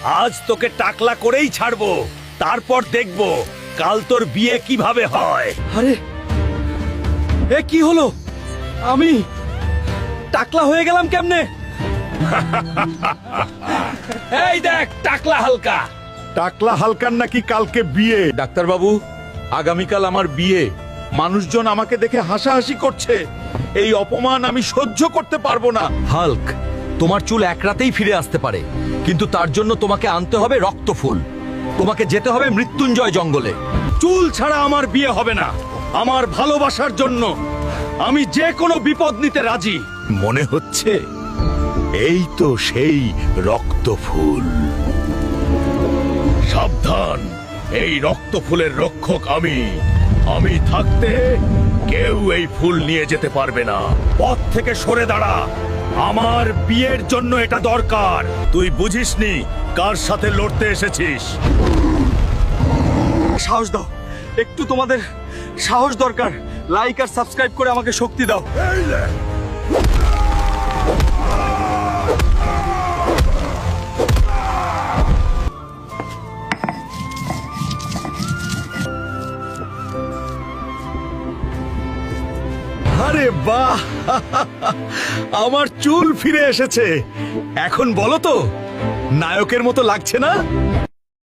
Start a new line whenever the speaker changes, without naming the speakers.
আজ তোকে টাকলা করেই ছাড়বো, তারপর দেখবো কাল তোর বিয়ে কিভাবে হয়।
আরে এ কি হলো? আমি টাকলা হয়ে গেলাম কেমনে?
এই দেখ টাকলা হালকা।
টাকলা হালকার নাকি কালকে বিয়ে।
ডাক্তারবাবু, আগামীকাল আমার বিয়ে।
মানুষজন আমাকে দেখে হাসাহাসি করছে। এই অপমান আমি সহ্য করতে পারবো না।
হাল্ক, তোমার চুল এক রাতেই ফিরে আসতে পারে, কিন্তু তার জন্য তোমাকে আনতে হবে রক্তফুল। তোমাকে যেতে হবে মৃত্যুঞ্জয় জঙ্গলে।
চুল ছাড়া আমার বিয়ে হবে না। আমার ভালোবাসার জন্য আমি যে কোনো বিপদ নিতে রাজি।
মনে হচ্ছে এই তো সেই রক্তফুল।
সাবধান, এই রক্ত ফুলের রক্ষক আমি। আমি থাকতে কেউ এই ফুল নিয়ে যেতে পারবে না। পথ থেকে সরে দাঁড়া, আমার বিয়ের জন্য এটা দরকার। তুই বুঝিসনি কার সাথে লড়তে এসেছিস।
সাহস দাও, একটু তোমাদের সাহস দরকার। লাইক আর সাবস্ক্রাইব করে আমাকে শক্তি দাও।
আরে বাহ, আমার চুল ফিরে এসেছে। এখন বলো তো, নায়কের মতো লাগছে না?